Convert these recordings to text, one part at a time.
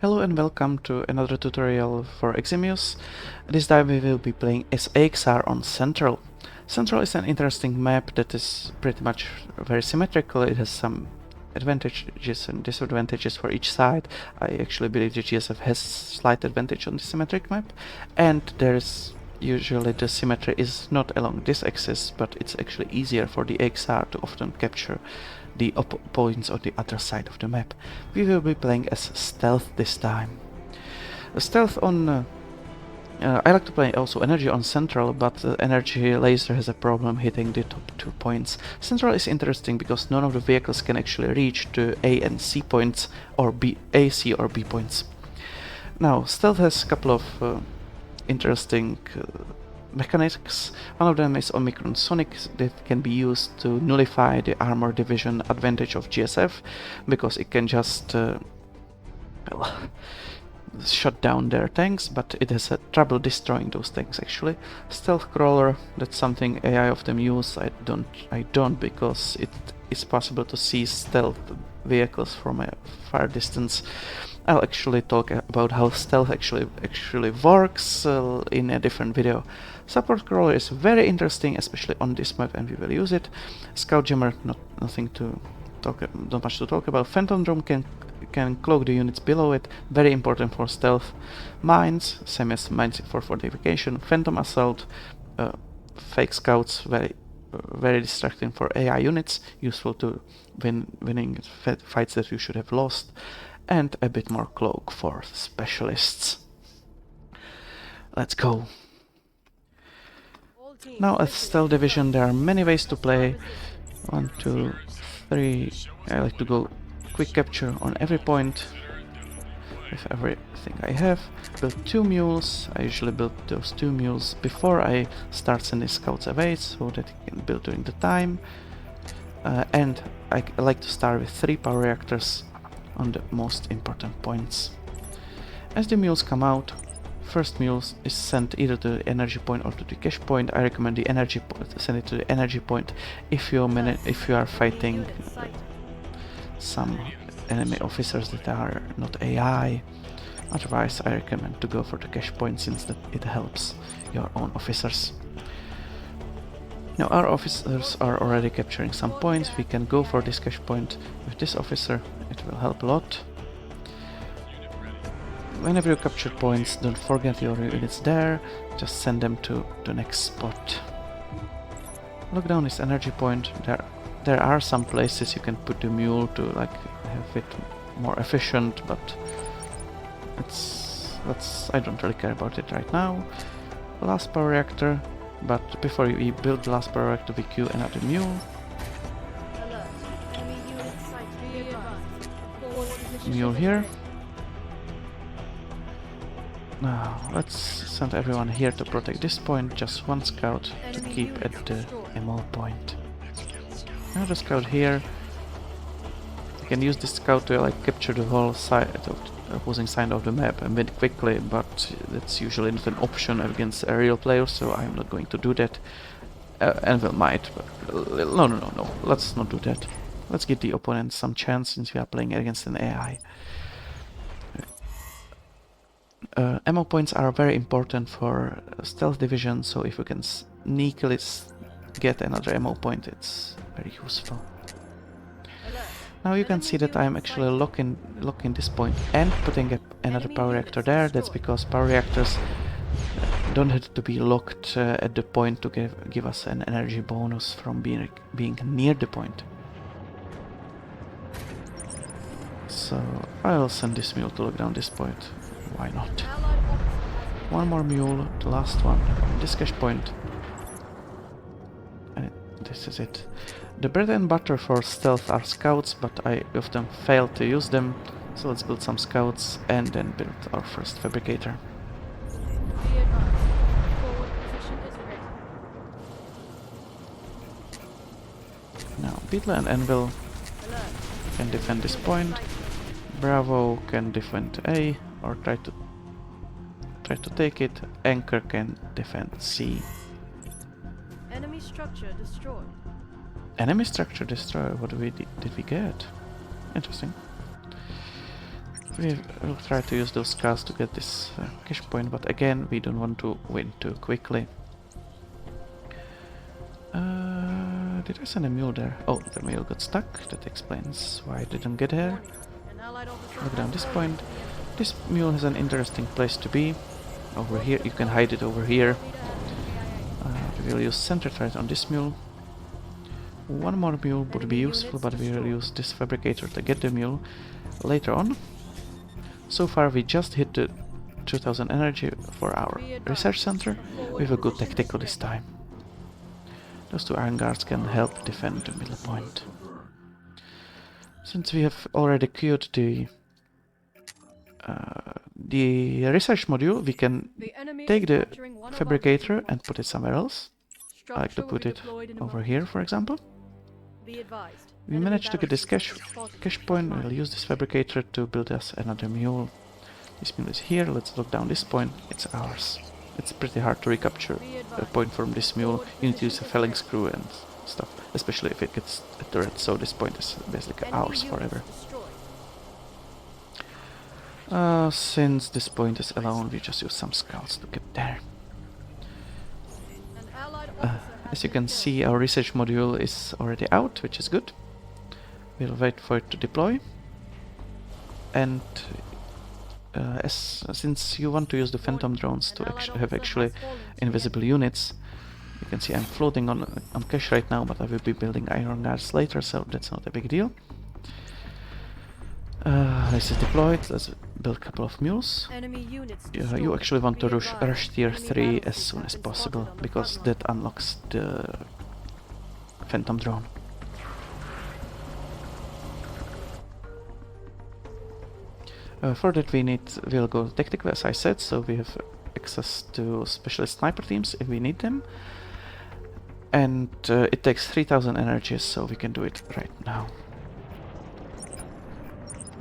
Hello and welcome to another tutorial for Eximius. This time we will be playing as AXR on Central. Central is an interesting map that is pretty much very symmetrical. It has some advantages and disadvantages for each side. I actually believe the GSF has slight advantage on the symmetric map, and there's usually the symmetry is not along this axis, but it's actually easier for the AXR to often capture the points on the other side of the map. We will be playing as stealth this time. Stealth on I like to play also energy on central, but energy laser has a problem hitting the top 2 points. Central is interesting because none of the vehicles can actually reach to A and C points, or B, A, C or B points. Now, stealth has a couple of interesting mechanics. One of them is Omicron Sonic that can be used to nullify the armor division advantage of GSF, because it can just shut down their tanks, but it has trouble destroying those tanks actually. Stealth crawler, that's something AI of them use. I don't because it is possible to see stealth vehicles from a far distance. I'll actually talk about how stealth actually works in a different video. Support crawler is very interesting, especially on this map, and we will use it. Scout jammer, not much to talk about. Phantom drone can cloak the units below it, very important for stealth. Mines, same as mines for fortification. Phantom assault, fake scouts, very distracting for AI units, useful to winning fights that you should have lost, and a bit more cloak for specialists. Let's go. Now at Stealth Division there are many ways to play. 1, 2, 3. I like to go quick capture on every point with everything I have. Build 2 mules. I usually build those 2 mules before I start sending scouts away, so that you can build during the time. And I like to start with 3 power reactors on the most important points. As the mules come out, first mule is sent either to the energy point or to the cache point. I recommend the energy point. Send it to the energy point if you are fighting some enemy officers that are not AI. Otherwise, I recommend to go for the cache point, since that it helps your own officers. Now our officers are already capturing some points. We can go for this cache point with this officer. It will help a lot. Whenever you capture points, don't forget your units there, just send them to the next spot. Look down this energy point. There are some places you can put the mule to like have it more efficient, but I don't really care about it right now. Last power reactor, but before we build the last power reactor, we queue another mule. Mule here. Now, let's send everyone here to protect this point, just 1 scout to keep at the ammo point. Another scout here. You can use this scout to like capture the whole side of the opposing side of the map and win quickly, but that's usually not an option against aerial players, so I'm not going to do that. Anvil might, but no, let's not do that. Let's give the opponent some chance, since we are playing against an AI. Ammo points are very important for Stealth Division, so if you can sneakily get another ammo point, it's very useful. Now you can see that I'm actually locking this point and putting another power reactor there. That's because power reactors don't have to be locked at the point to give us an energy bonus from being near the point. So I'll send this mule to look down this point. Why not? 1 more mule, the last one, on this cache point. And this is it. The bread and butter for stealth are scouts, but I often fail to use them. So let's build some scouts and then build our first fabricator. Now Beetle and Anvil can defend this point. Bravo can defend A, or try to take it. Anchor can defend C. Enemy structure destroyed. Enemy structure destroyed. What did we get? Interesting. We will try to use those scouts to get this cache point, but again, we don't want to win too quickly. Did I send a mule there? Oh, the mule got stuck. That explains why I didn't get here. An allied officer Look down has this fallen point. to the enemy. This mule has an interesting place to be. Over here, you can hide it over here. We will use center threat on this mule. One more mule would be useful, but we will use this fabricator to get the mule later on. So far we just hit the 2000 energy for our research center. We have a good tactical this time. Those two iron guards can help defend the middle point. Since we have already queued the research module, we can The enemy take is the capturing one of our fabricator victory and put it somewhere else. I like to Structure will put be it deployed in a over moment. here, for example. Be advised. We Enemy managed to get this batteries spotted. cache point. We'll use this fabricator to build us another mule. This mule is here. Let's look down this point. It's ours. It's pretty hard to recapture Be a advised. point from this mule. Forward You need to use a position felling is screw and stuff, especially if it gets a turret. So this point is basically Enemy ours units forever. destroyed. Since this point is alone, we just use some scouts to get there. An allied officer has As you been can killed. see, our research module is already out, which is good. We'll wait for it to deploy. And since you want to use the phantom drones to An allied have officer actually has fallen to the invisible units, you can see I'm floating on cache right now, but I will be building iron guards later, so that's not a big deal. This is deployed. Let's build a couple of mules. enemy. Enemy units You destroyed. actually want to Be rush advised. tier Enemy 3 as battleships soon have as been possible, spotted on the because front that unlocks the phantom drone. For that we'll go tactical, as I said, so we have access to specialist sniper teams if we need them. And it takes 3000 energies, so we can do it right now.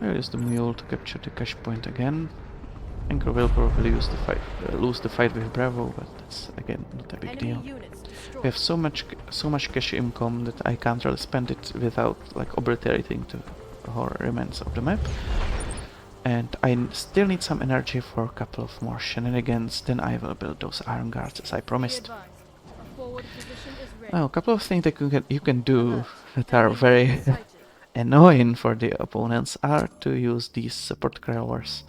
We'll use the mule to capture the cache point again. Anchor will probably lose the fight with Bravo, but that's again not a big Enemy deal. units destroyed. We have so much cache income that I can't really spend it without like obliterating the whole remnants of the map. And I still need some energy for a couple of more shenanigans, then I will build those iron guards as I Be promised. advised. A forward position is ready. Now, a couple of things that you can do Alert. that are Enemy very units sighted. annoying for the opponents are to use these support crawlers.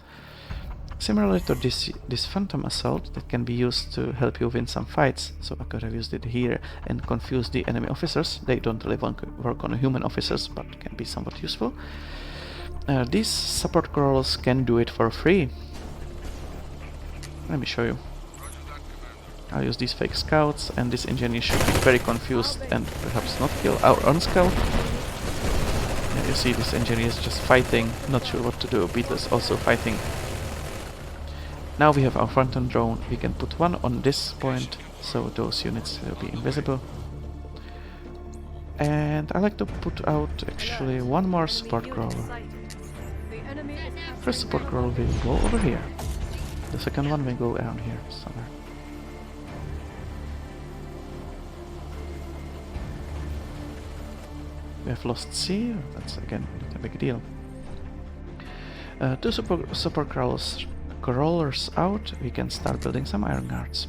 Similarly to this phantom assault that can be used to help you win some fights, so I could have used it here and confuse the enemy officers. They don't really work on human officers, but can be somewhat useful. These support crawlers can do it for free. Let me show you. I'll use these fake scouts, and this engineer should be very confused and perhaps not kill our own scout. Yeah, you see this engineer is just fighting, not sure what to do. Beetle's also fighting. Now we have our phantom drone. We can put one on this point, so those units will be invisible. And I like to put out actually one more support crawler. First support crawler will go over here. The second one will go around here somewhere. We have lost C, that's again not a big deal. Two support crawlers out, we can start building some iron guards.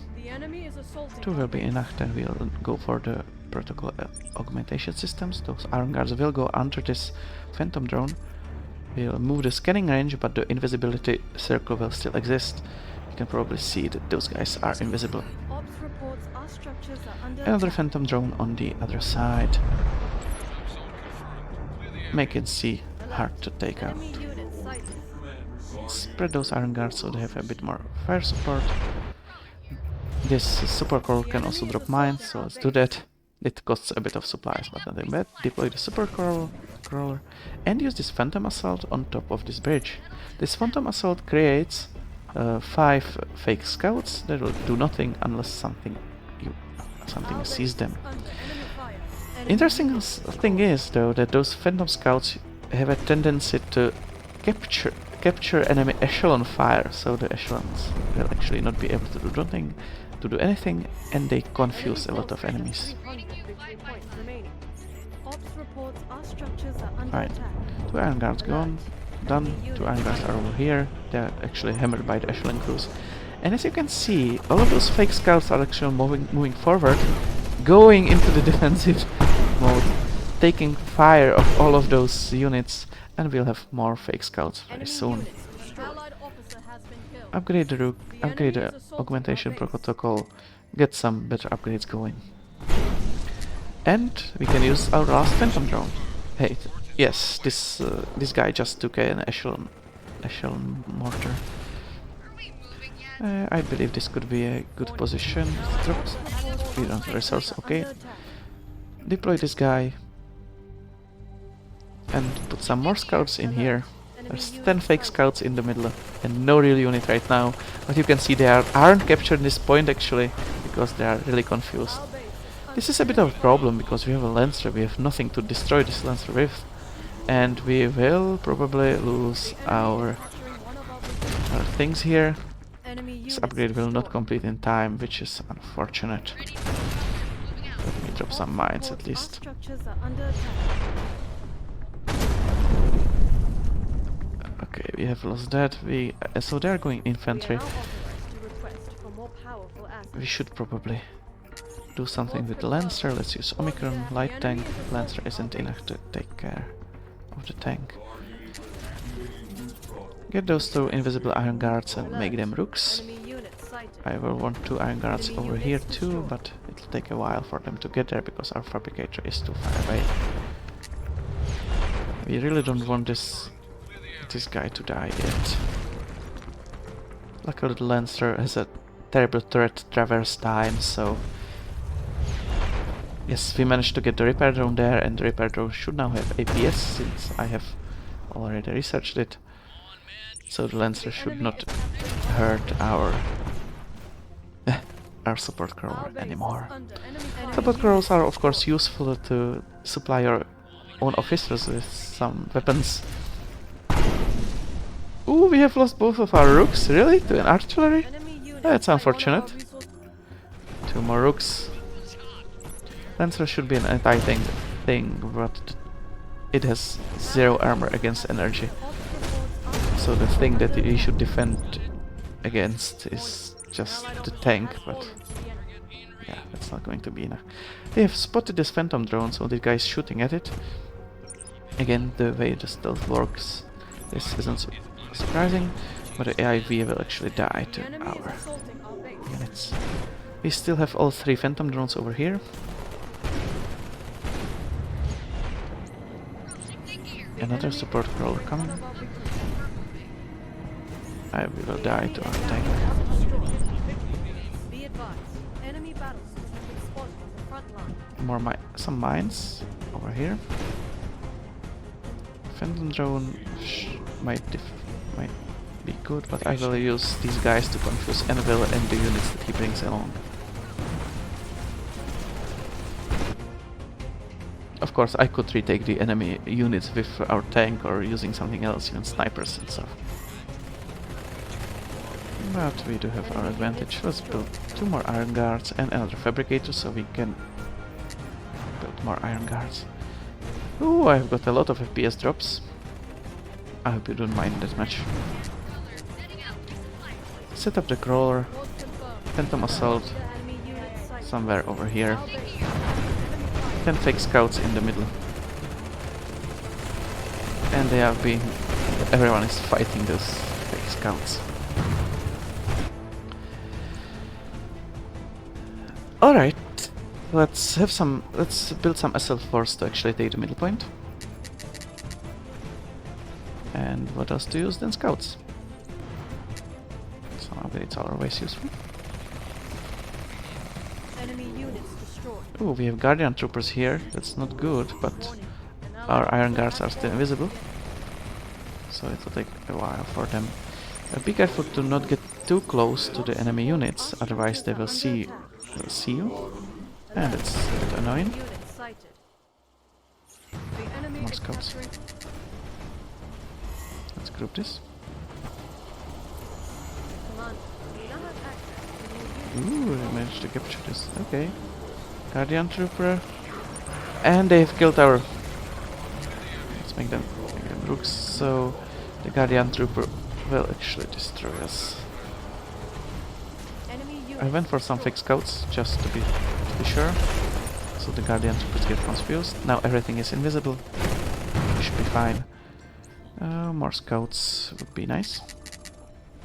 Two will be enough, then we'll go for the protocol augmentation systems. Those iron guards will go under this phantom drone. We'll move the scanning range, but the invisibility circle will still exist. You can probably see that those guys are invisible. Another phantom drone on the other side. Make it see hard to take out. Spread those iron guards so they have a bit more fire support. This support crawler can also drop mines, so let's do that. It costs a bit of supplies, but not bad. Deploy the support crawler and use this phantom assault on top of this bridge. This phantom assault creates 5 fake scouts that will do nothing unless something sees them. Interesting thing is though that those phantom scouts have a tendency to capture enemy echelon fire, so the echelons will actually not be able to do anything, and they confuse a lot of enemies. Fine. 2 iron guards gone. done. 2 iron guards are over here. They're actually hammered by the echelon crews. And as you can see, all of those fake scouts are actually moving forward, going into the defensive mode, taking fire of all of those units, and we'll have more fake scouts very soon. Upgrade the rook, upgrade the augmentation protocol, get some better upgrades going. And we can use our last phantom drone. Hey, yes, this guy just took an echelon mortar. I believe this could be a good position. Troops. We don't have resource, okay. Deploy this guy. And put some more scouts in here. There's 10 fake scouts in the middle and no real unit right now. But you can see they aren't captured in this point actually, because they are really confused. This is a bit of a problem because we have a Lancer, we have nothing to destroy this Lancer with. And we will probably lose our things here. This upgrade will not complete in time, which is unfortunate. Let me drop some mines at least. Okay, we have lost that. So they're going infantry. We should probably do something with the Lancer. Let's use Omicron light tank. Lancer isn't enough to take care of the tank. Get those 2 invisible iron guards and make them rooks. I will want 2 iron guards over here too, but it'll take a while for them to get there because our fabricator is too far away. We really don't want this guy to die yet. Luckily the Lancer has a terrible turret traverse time, so yes, we managed to get the repair drone there, and the repair drone should now have APS since I have already researched it. So the Lancer should not hurt our support crawler anymore. Support crawlers are of course useful to supply your own officers with some weapons. Ooh, we have lost both of our rooks, really? To an artillery? That's unfortunate. 2 more rooks. Lancer should be an anti-tank thing, but it has 0 armor against energy. So the thing that we should defend against is just the tank, but yeah, that's not going to be enough. They have spotted this phantom drone, so the guy's shooting at it. Again, the way the stealth works, this isn't surprising, but the AIV will actually die to our units. We still have all 3 phantom drones over here. Another support crawler coming. We will die to our tank. Some mines over here. Phantom drone might be good, but I will use these guys to confuse Anvil and the units that he brings along. Of course, I could retake the enemy units with our tank or using something else, even snipers and stuff. But we do have our advantage. Let's build 2 more iron guards and another fabricator so we can build more iron guards. Ooh, I've got a lot of FPS drops. I hope you don't mind that much. Set up the crawler. Phantom assault somewhere over here. 10 fake scouts in the middle. And they are being... everyone is fighting those fake scouts. Alright, let's build some SL force to actually take the middle point. And what else to use than scouts? Some upgrades are always useful. Enemy units destroyed. Ooh, we have guardian troopers here, that's not good, but our iron guards are still invisible. So it will take a while for them. Be careful to not get too close to the enemy units, otherwise they will see you. And it's a bit annoying. More scouts. Let's group this. Ooh, we managed to capture this. Okay. Guardian trooper. And they've killed our... Let's make them rooks. So The Guardian Trooper will actually destroy us. Enemy I units went for some fake scouts just to be sure. So the Guardian Troopers get confused. Now everything is invisible. We should be fine. More scouts would be nice.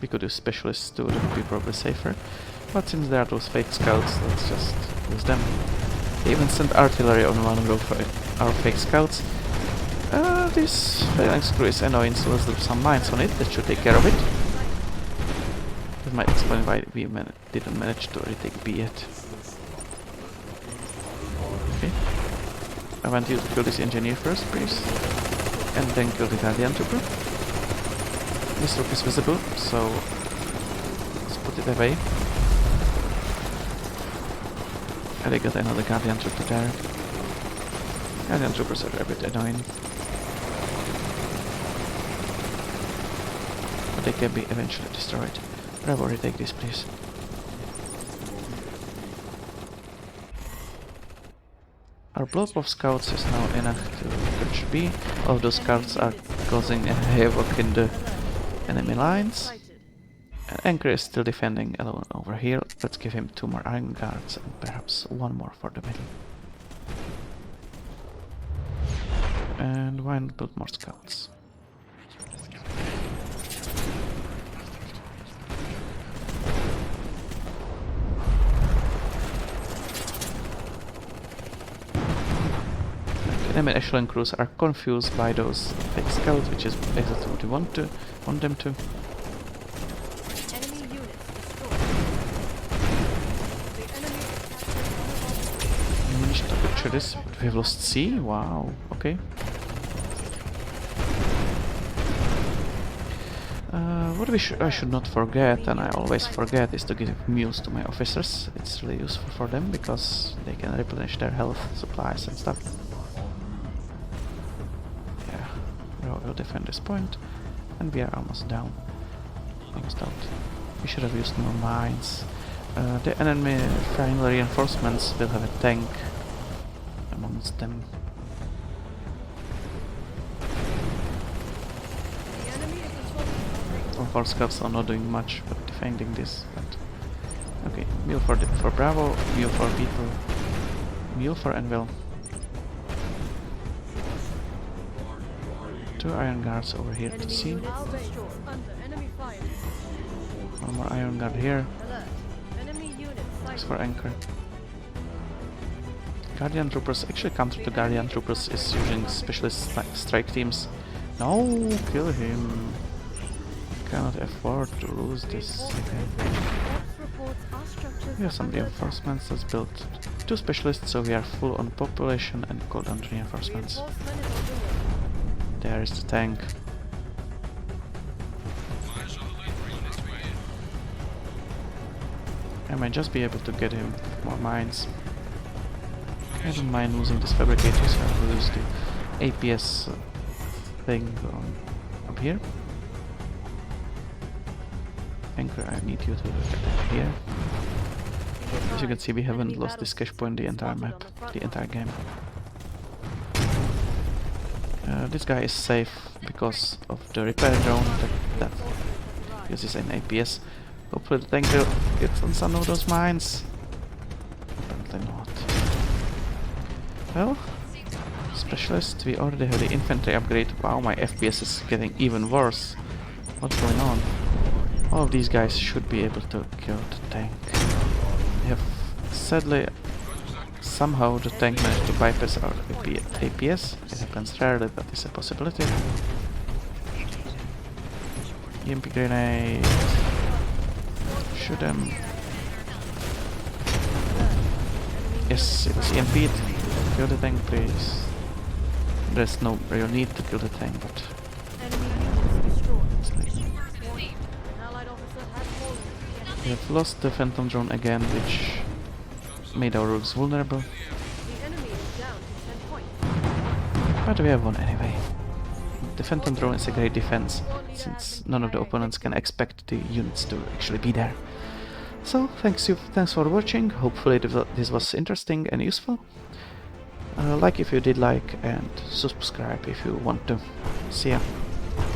We could use specialists too, that would be probably safer. But since there are those fake scouts, let's just use them. They even sent artillery on one row for our fake scouts. This phalanx crew is annoying, so let's do some mines on it. That should take care of it. That might explain why we didn't manage to retake B yet. Okay. I want you to kill this engineer first, please. And then kill the Guardian Trooper. This troop is visible, so let's put it away. And I got another Guardian Trooper there. Guardian Troopers are a bit annoying. But they can be eventually destroyed. Bravo, retake this, please. Our blob of scouts is now enough to catch B. All of those scouts are causing a havoc in the enemy lines. Anchor is still defending alone over here. Let's give him 2 more iron guards and perhaps 1 more for the middle. And why not build more scouts? Enemy echelon crews are confused by those fake scouts, which is exactly what we want them to. Enemy units destroyed. The enemy We managed to capture this, but we have lost C? Wow, okay. What I should not forget, and I always forget, is to give mules to my officers. It's really useful for them, because they can replenish their health, supplies and stuff. We'll defend this point, and we are almost down. Almost out. We should have used more mines. The enemy final reinforcements will have a tank amongst them. The enemy is controlling. All 4 scouts are not doing much but defending this. But okay, mule for Bravo, mule for people, mule for Anvil. 2 iron guards over here to see. Units destroyed. Under enemy fire. 1 more iron guard here. Alert. Enemy units Thanks sighted. for anchor. Guardian Troopers, actually counter to Guardian Troopers is using specialist strike teams. No, kill him. Cannot afford to lose this again. Ops reports our structures We have some are under reinforcements. Let's build 2 specialists so we are full on population and go down to attack. reinforcements. Reinforcement is on the way. There is the tank. I might just be able to get him more mines. I don't mind losing this fabricator, so I will use the APS thing up here. Anchor, I need you to attack here. As you can see, we haven't lost this cache point the entire map, the entire game. This guy is safe because of the repair drone that uses an APS. Hopefully the tank will get on some of those mines. Apparently not. Well, specialist, we already have the infantry upgrade. Wow, my FPS is getting even worse. What's going on? All of these guys should be able to kill the tank. They have, sadly, somehow the tank managed to bypass our APS. It happens rarely, but it's a possibility. EMP grenade. Shoot them. Yes, it was EMP'd. Kill the tank, please. There's no real need to kill the tank, but Enemy units destroyed. it's like An allied officer has fallen. we have lost the phantom drone again, which made our rogues vulnerable. The enemy is down to 10 points. But we have one anyway. The phantom drone is a great defense, since none of the opponents can expect the units to actually be there. So, thanks for watching. Hopefully this was interesting and useful. Like if you did like, and subscribe if you want to. See ya.